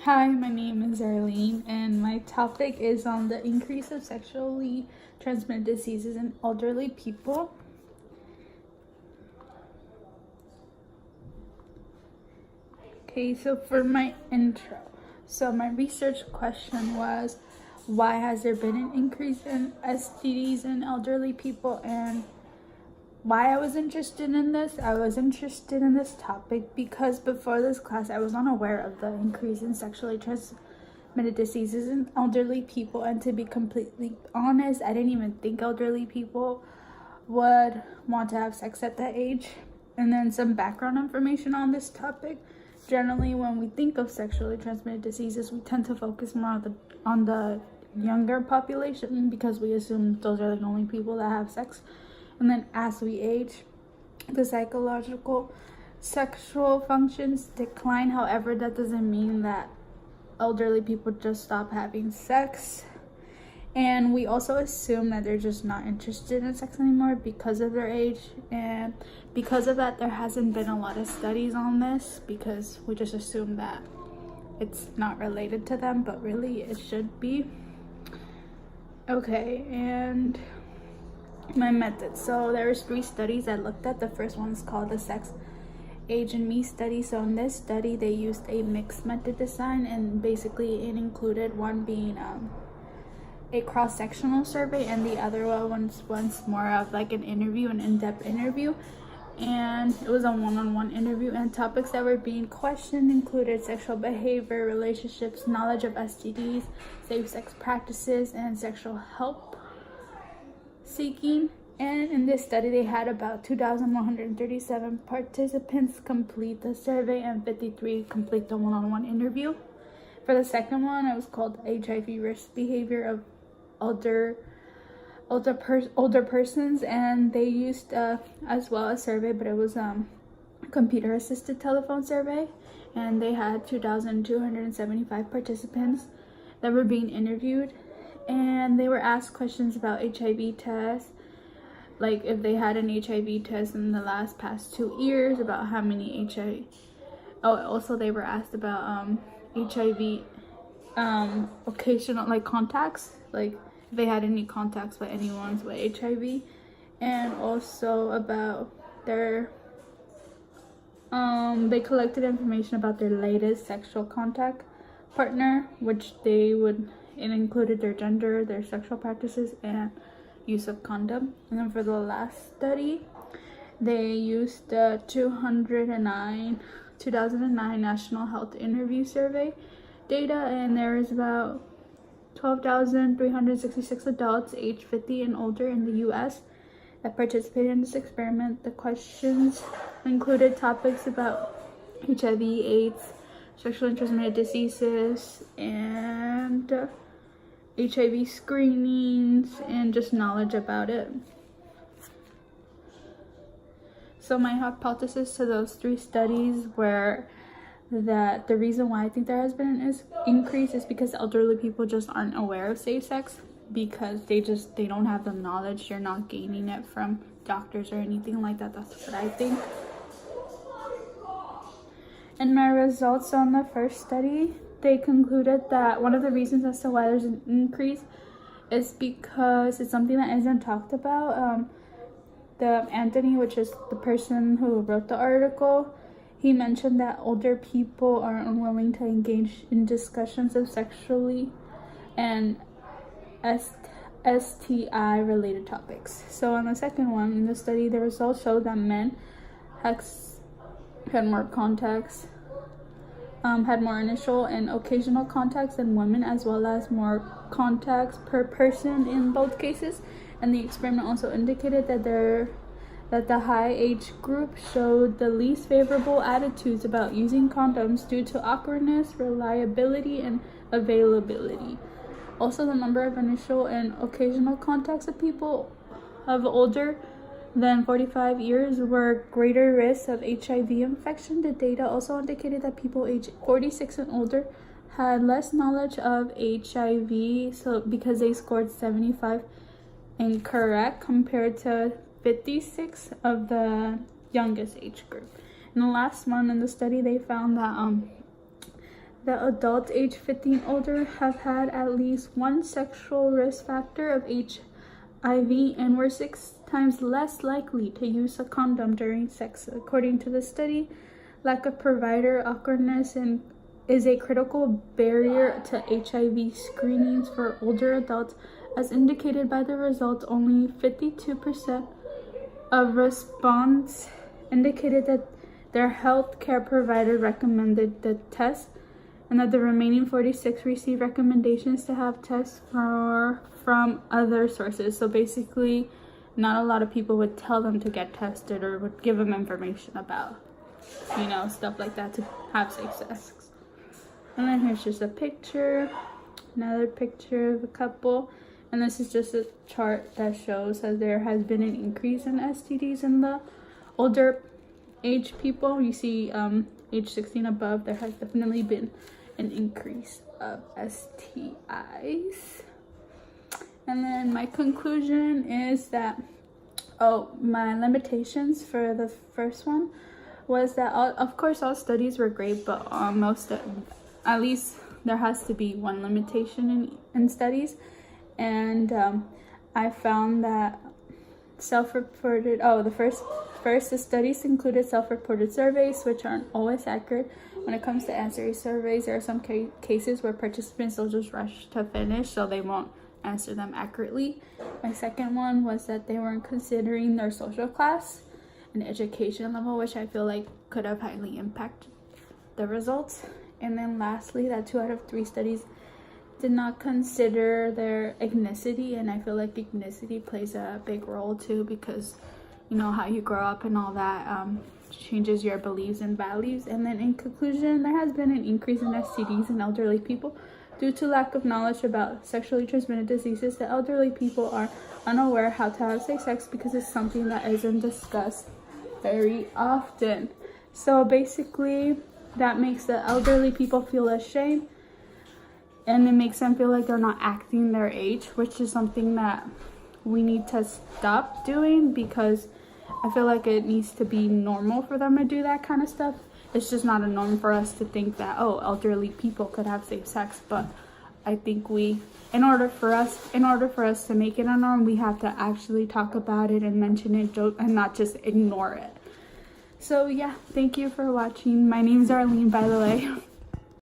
Hi, my name is Arlene, and my topic is on the increase of sexually transmitted diseases in elderly people. Okay, so for my intro, my research question was, why has there been an increase in STDs in elderly people, and why I was interested in this? I was interested in this topic because before this class, I was unaware of the increase in sexually transmitted diseases in elderly people. And to be completely honest, I didn't even think elderly people would want to have sex at that age. And then some background information on this topic. Generally, when we think of sexually transmitted diseases, we tend to focus more on the younger population because we assume those are the only people that have sex. And then as we age, the psychological sexual functions decline. However, that doesn't mean that elderly people just stop having sex. And we also assume that they're just not interested in sex anymore because of their age. And because of that, there hasn't been a lot of studies on this because we just assume that it's not related to them, but really it should be. Okay, and my method. So there's 3 studies I looked at. The first one is called the Sex, Age, and Me study. So in this study, they used a mixed method design, and basically it included one being a cross-sectional survey, and the other one was more of like an interview, an in-depth interview. And it was a one-on-one interview, and topics that were being questioned included sexual behavior, relationships, knowledge of STDs, safe sex practices, and sexual help seeking. And in this study, they had about 2,137 participants complete the survey and 53 complete the one-on-one interview. For the second one, it was called HIV risk behavior of older persons, and they used as well a survey, but it was computer assisted telephone survey, and they had 2,275 participants that were being interviewed, and they were asked questions about HIV tests, like if they had an HIV test in the past 2 years, about how many HIV. Oh, also they were asked about HIV occasional contacts, like if they had any contacts with anyone with HIV, and also about their they collected information about their latest sexual contact partner, which it included their gender, their sexual practices, and use of condom. And then for the last study, they used the 2009 National Health Interview Survey data, and there is about 12,366 adults aged 50 and older in the US that participated in this experiment. The questions included topics about HIV, AIDS, sexually transmitted diseases, and HIV screenings, and just knowledge about it. So my hypothesis to those 3 studies were that the reason why I think there has been an increase is because elderly people just aren't aware of safe sex, because they don't have the knowledge. You're not gaining it from doctors or anything like that. That's what I think. And my results on the first study, they concluded that one of the reasons as to why there's an increase is because it's something that isn't talked about. Anthony, which is the person who wrote the article, he mentioned that older people are unwilling to engage in discussions of sexually and STI related topics. So on the second one, in the study, the results showed that men had more contacts, had more initial and occasional contacts than women, as well as more contacts per person in both cases. And the experiment also indicated that the high age group showed the least favorable attitudes about using condoms due to awkwardness, reliability, and availability. Also, the number of initial and occasional contacts of people of older than 45 years were greater risks of HIV infection. The data also indicated that people aged 46 and older had less knowledge of HIV, so because they scored 75 incorrect compared to 56 of the youngest age group. In the last one in the study, they found that that adults age 50 and older have had at least one sexual risk factor of HIV and were 6 times less likely to use a condom during sex. According to the study, lack of provider awkwardness is a critical barrier to HIV screenings for older adults. As indicated by the results, only 52% of respondents indicated that their health care provider recommended the test, and that the remaining 46 received recommendations to have tests from other sources. So basically, not a lot of people would tell them to get tested or would give them information about, stuff like that to have safe sex. And then here's just a picture, another picture of a couple. And this is just a chart that shows that there has been an increase in STDs in the older age people. You see age 16 above, there has definitely been an increase of STIs. And then my conclusion is that, my limitations for the first one was that, of course, all studies were great, but at least there has to be one limitation in studies. And I found that self-reported, the studies included self-reported surveys, which aren't always accurate. When it comes to answering surveys, there are some cases where participants will just rush to finish, so they won't answer them accurately. My second one was that they weren't considering their social class and education level, which I feel like could have highly impacted the results. And then lastly, that 2 out of 3 studies did not consider their ethnicity, and I feel like ethnicity plays a big role too, because how you grow up and all that changes your beliefs and values. And then in conclusion, there has been an increase in STDs in elderly people due to lack of knowledge about sexually transmitted diseases. The elderly people are unaware how to have safe sex because it's something that isn't discussed very often. So basically, that makes the elderly people feel ashamed, and it makes them feel like they're not acting their age, which is something that we need to stop doing, because I feel like it needs to be normal for them to do that kind of stuff. It's just not a norm for us to think that, elderly people could have safe sex. But I think in order for us to make it a norm, we have to actually talk about it and mention it, and not just ignore it. So yeah, thank you for watching. My name's Arlene, by the way.